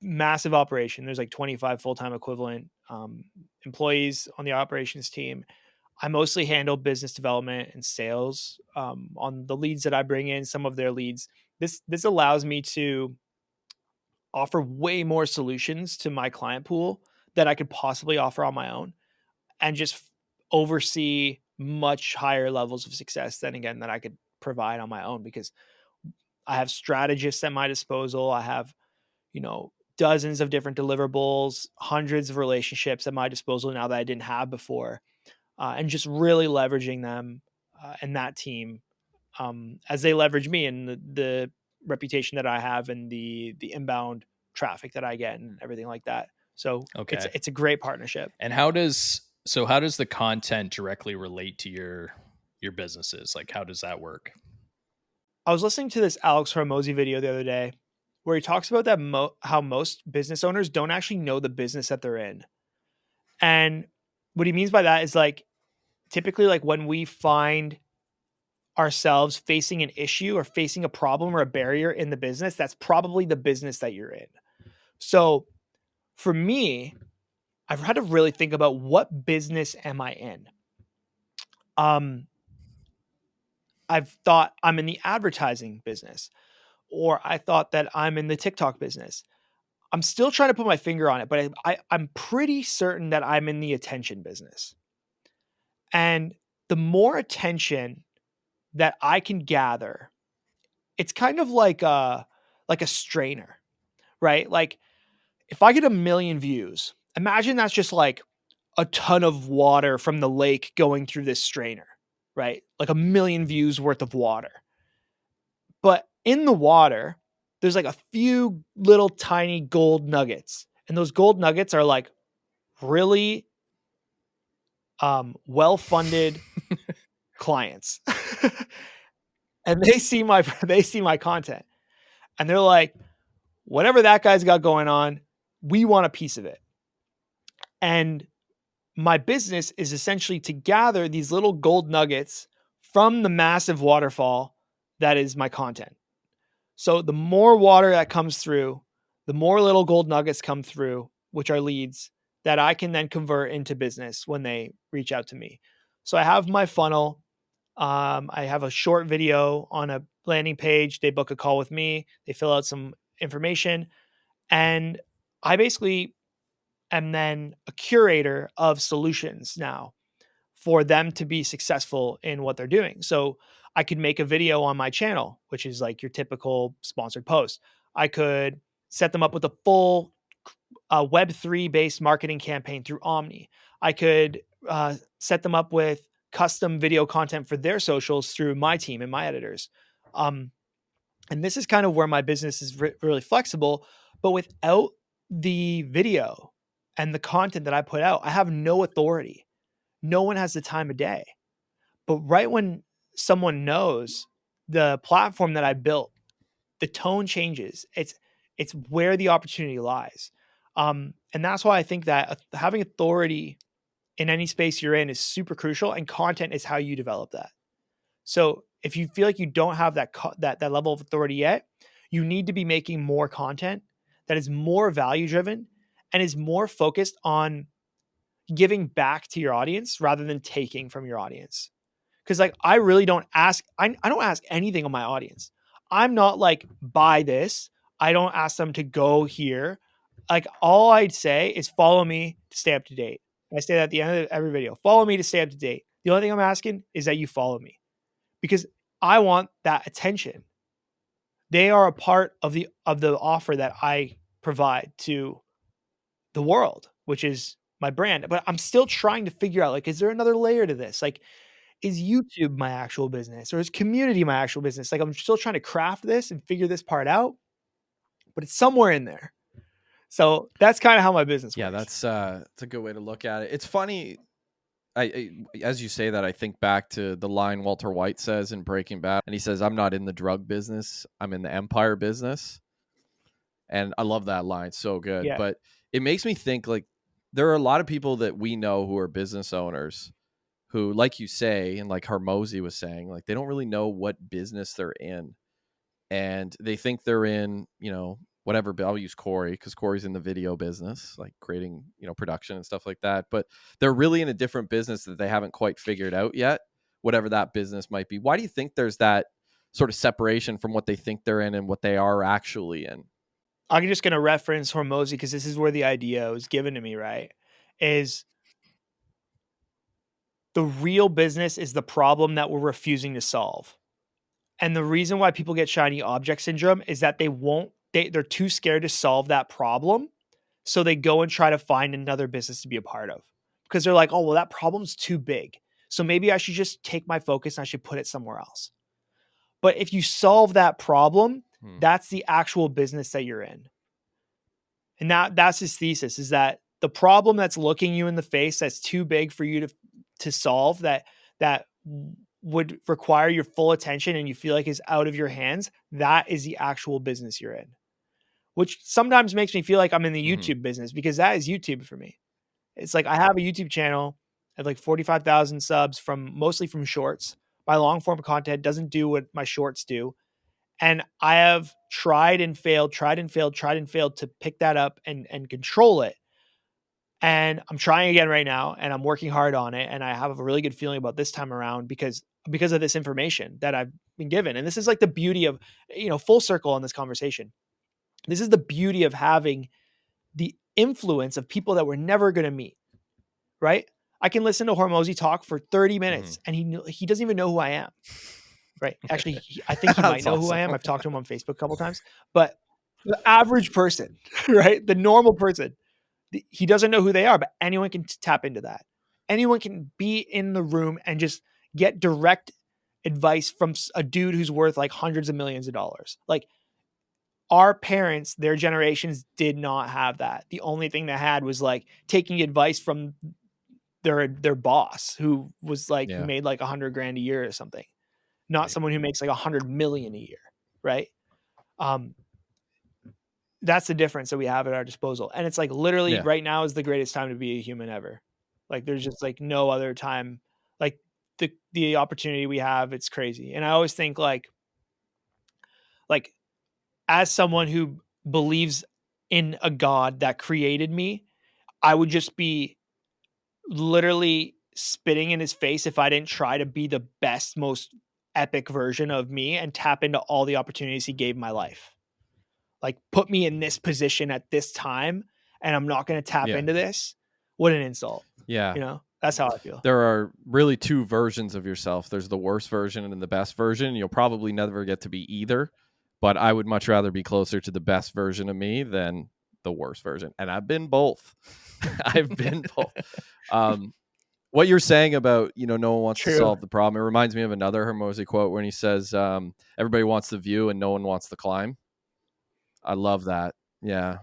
Massive operation. There's like 25 full-time equivalent employees on the operations team. I mostly handle business development and sales on the leads that I bring in, some of their leads. This allows me to offer way more solutions to my client pool that I could possibly offer on my own, and just oversee much higher levels of success than I could provide on my own, because I have strategists at my disposal. I have, dozens of different deliverables, hundreds of relationships at my disposal now that I didn't have before. And just really leveraging them and that team as they leverage me and the reputation that I have and the inbound traffic that I get and everything like that. So it's a great partnership. And how does the content directly relate to your businesses? Like, how does that work? I was listening to this Alex Hormozy video the other day where he talks about that how most business owners don't actually know the business that they're in. And what he means by that is like, typically like when we find ourselves facing an issue or facing a problem or a barrier in the business, that's probably the business that you're in. So for me, I've had to really think about what business am I in? I've thought I'm in the advertising business, or I thought that I'm in the TikTok business. I'm still trying to put my finger on it, but I'm pretty certain that I'm in the attention business. And the more attention that I can gather, it's kind of like a strainer, right? Like if I get 1 million views, imagine that's just like a ton of water from the lake going through this strainer, right? Like 1 million views worth of water. But in the water, there's like a few little tiny gold nuggets. And those gold nuggets are like really well-funded clients. And they see my content. And they're like, whatever that guy's got going on, we want a piece of it. And my business is essentially to gather these little gold nuggets from the massive waterfall that is my content. So the more water that comes through, the more little gold nuggets come through, which are leads that I can then convert into business when they reach out to me. So I have my funnel. I have a short video on a landing page. They book a call with me. They fill out some information. And I basically am then a curator of solutions now for them to be successful in what they're doing. So I could make a video on my channel, which is like your typical sponsored post. I could set them up with a full Web3 based marketing campaign through OMNI. I could set them up with custom video content for their socials through my team and my editors. And this is kind of where my business is really flexible, but without the video and the content that I put out, I have no authority. No one has the time of day. But right when someone knows the platform that I built, the tone changes. It's where the opportunity lies. And that's why I think that having authority in any space you're in is super crucial, and content is how you develop that. So if you feel like you don't have that level of authority yet, you need to be making more content that is more value driven and is more focused on giving back to your audience rather than taking from your audience. Because like I really don't ask, I don't ask anything of my audience. I'm not like, buy this. I don't ask them to go here. Like all I'd say is follow me to stay up to date. I say that at the end of every video. Follow me to stay up to date. The only thing I'm asking is that you follow me because I want that attention. They are a part of the offer that I provide to the world, which is my brand. But I'm still trying to figure out, like, is there another layer to this? Like, is YouTube my actual business or is community my actual business? Like, I'm still trying to craft this and figure this part out, but it's somewhere in there. So that's kind of how my business works. That's a good way to look at it. It's funny. I as you say that, I think back to the line Walter White says in Breaking Bad, and he says, "I'm not in the drug business. I'm in the empire business." And I love that line. So good. Yeah. But it makes me think, like, there are a lot of people that we know who are business owners who, like you say, and like Hormozi was saying, like, they don't really know what business they're in. And they think they're in, whatever, but I'll use Corey because Corey's in the video business, like creating, production and stuff like that. But they're really in a different business that they haven't quite figured out yet, whatever that business might be. Why do you think there's that sort of separation from what they think they're in and what they are actually in? I'm just going to reference Hormozi because this is where the idea was given to me, right? Is the real business is the problem that we're refusing to solve. And the reason why people get shiny object syndrome is that they're too scared to solve that problem. So they go and try to find another business to be a part of because they're like, oh, well, that problem's too big. So maybe I should just take my focus and I should put it somewhere else. But if you solve that problem, that's the actual business that you're in. And that's his thesis, is that the problem that's looking you in the face, that's too big for you to solve, that would require your full attention and you feel like is out of your hands, that is the actual business you're in. Which sometimes makes me feel like I'm in the YouTube business because that is YouTube for me. It's like I have a YouTube channel. I have like 45,000 subs mostly from shorts. My long form content doesn't do what my shorts do. And I have tried and failed to pick that up and control it. And I'm trying again right now and I'm working hard on it. And I have a really good feeling about this time around because of this information that I've been given. And this is like the beauty of, full circle on this conversation. This is the beauty of having the influence of people that we're never going to meet, right? I can listen to Hormozi talk for 30 minutes and he doesn't even know who I am, right? Actually, I think he might know who I am. I've talked to him on Facebook a couple times, but the average person, right? The normal person, he doesn't know who they are, but anyone can tap into that. Anyone can be in the room and just get direct advice from a dude who's worth like hundreds of millions of dollars. Like our parents, their generations did not have that. The only thing they had was like taking advice from their boss who was like, who made like $100,000 a year or something, not someone who makes like 100 million a year. Right. That's the difference that we have at our disposal. And it's like literally right now is the greatest time to be a human ever. Like there's just like no other time, like the opportunity we have, it's crazy. And I always think like as someone who believes in a God that created me, I would just be literally spitting in his face if I didn't try to be the best, most epic version of me and tap into all the opportunities he gave my life. Like put me in this position at this time and I'm not going to tap into this. What an insult. Yeah. That's how I feel. There are really two versions of yourself. There's the worst version and the best version. You'll probably never get to be either, but I would much rather be closer to the best version of me than the worst version. And I've been both. I've been both. What you're saying about, no one wants to solve the problem, it reminds me of another Hormozy quote when he says, everybody wants the view and no one wants the climb. I love that. Yeah.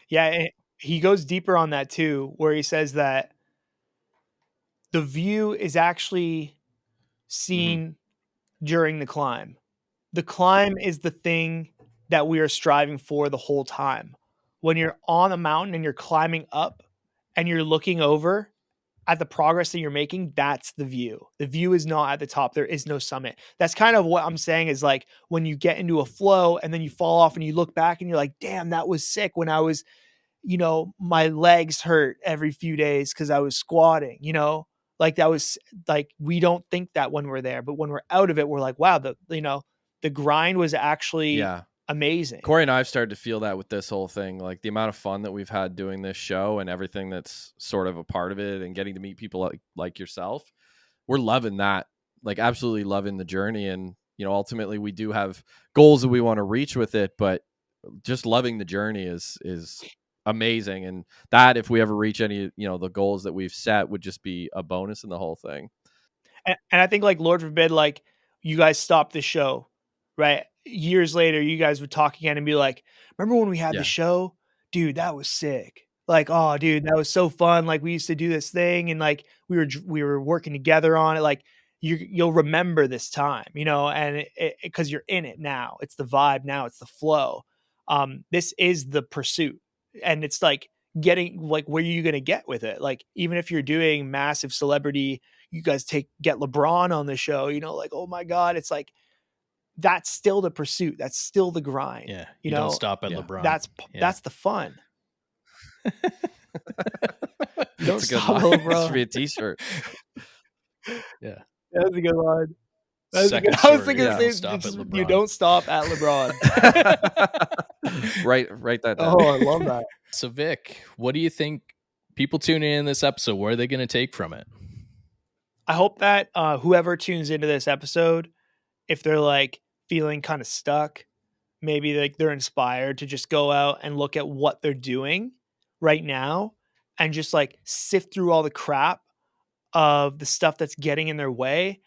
Yeah. He goes deeper on that too, where he says that the view is actually seen during the climb. The climb is the thing that we are striving for the whole time. When you're on a mountain and you're climbing up and you're looking over at the progress that you're making, that's the view. The view is not at the top. There is no summit. That's kind of what I'm saying is like when you get into a flow and then you fall off and you look back and you're like, damn, that was sick when I was, my legs hurt every few days because I was squatting, like that was like, we don't think that when we're there, but when we're out of it, we're like, wow, the grind was actually amazing. Corey and I've started to feel that with this whole thing, like the amount of fun that we've had doing this show and everything that's sort of a part of it and getting to meet people like yourself. We're loving that, like absolutely loving the journey. And, ultimately we do have goals that we want to reach with it, but just loving the journey is amazing. And that if we ever reach any, the goals that we've set would just be a bonus in the whole thing. And I think like, Lord forbid, like you guys stop the show, right? Years later, you guys would talk again and be like, remember when we had the show? Dude, that was sick. Like, oh dude, that was so fun. Like we used to do this thing and like we were working together on it. Like you'll remember this time, and it 'cause you're in it now. It's the vibe now, it's the flow. This is the pursuit. And it's like getting like, where are you going to get with it? Like, even if you're doing massive celebrity, you guys get LeBron on the show, like, oh my God, it's like, that's still the pursuit. That's still the grind. Yeah. You don't stop at LeBron. That's the fun. Don't stop at LeBron. That should be a t-shirt. Yeah. That was a good line. I was thinking you don't stop at LeBron. Write that down. Oh, I love that. So Vic, what do you think people tuning in this episode, what are they going to take from it? I hope that whoever tunes into this episode, if they're like feeling kind of stuck, maybe like they're inspired to just go out and look at what they're doing right now and just like sift through all the crap of the stuff that's getting in their way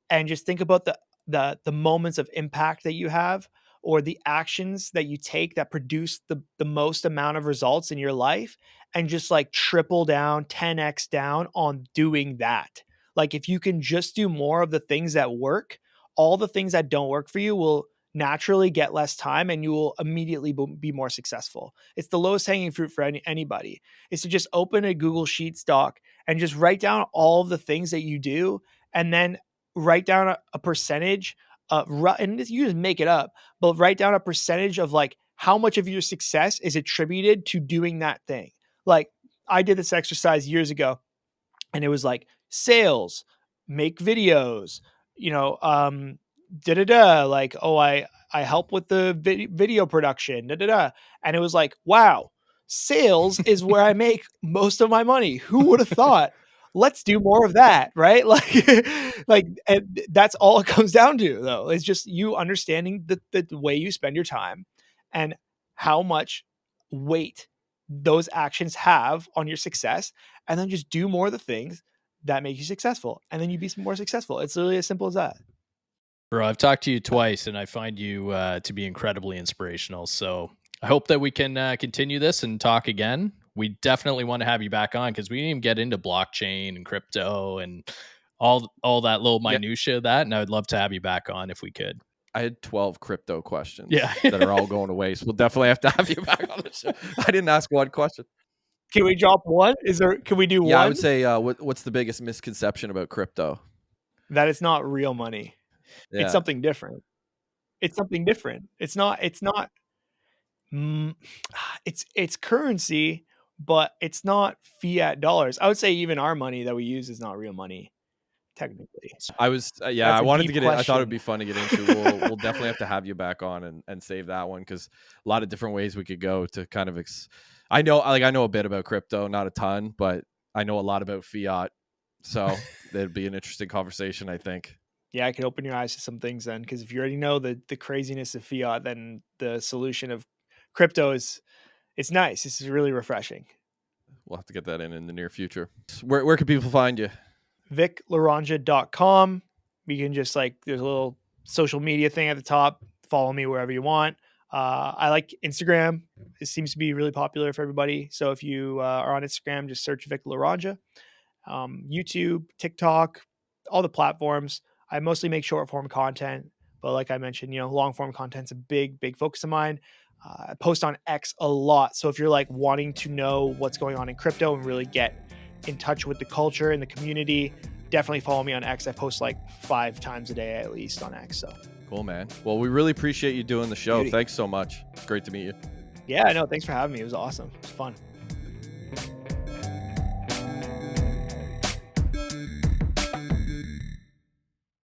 and just think about the moments of impact that you have or the actions that you take that produce the most amount of results in your life and just like triple down, 10x down on doing that. Like if you can just do more of the things that work, all the things that don't work for you will naturally get less time and you will immediately be more successful. It's the lowest hanging fruit for anybody is to just open a Google Sheets doc and just write down all of the things that you do and then write down a percentage and you just make it up, but write down a percentage of like how much of your success is attributed to doing that thing. Like I did this exercise years ago and it was like sales, make videos, like, oh, I help with the video production, and it was like, wow, sales is where I make most of my money. Who would have thought? Let's do more of that, right? Like and that's all it comes down to, though. It's just you understanding the way you spend your time and how much weight those actions have on your success, and then just do more of the things that make you successful, and then you be more successful. It's literally as simple as that. Bro, I've talked to you twice and I find you to be incredibly inspirational. So I hope that we can continue this and talk again. We definitely want to have you back on because we didn't even get into blockchain and crypto and all that little minutia of that. And I would love to have you back on if we could. I had 12 crypto questions that are all going to waste. We'll definitely have to have you back on the show. I didn't ask one question. Can we drop one? Can we do one? Yeah, I would say what's the biggest misconception about crypto? That it's not real money. Yeah. It's something different. It's not, it's currency, but it's not fiat dollars. I would say even our money that we use is not real money, technically. I wanted to get I thought it'd be fun to get into. We'll definitely have to have you back on and save that one because a lot of different ways we could go to kind of I know a bit about crypto, not a ton, but I know a lot about fiat. So it'd be an interesting conversation, I think. Yeah, I could open your eyes to some things then, because if you already know the craziness of fiat, then the solution of crypto it's nice. This is really refreshing. We'll have to get that in the near future. Where can people find you? VicLaranja.com. You can just there's a little social media thing at the top. Follow me wherever you want. I like Instagram. It seems to be really popular for everybody. So if you are on Instagram, just search Vic Laranja. YouTube, TikTok, all the platforms. I mostly make short form content, but like I mentioned, long form content's a big focus of mine. I post on X a lot. So if you're wanting to know what's going on in crypto and really get in touch with the culture and the community, definitely follow me on X. I post 5 times a day at least on X. So cool, man. Well, we really appreciate you doing the show. Beauty. Thanks so much. It's great to meet you. Yeah, no, thanks for having me. It was awesome. It was fun.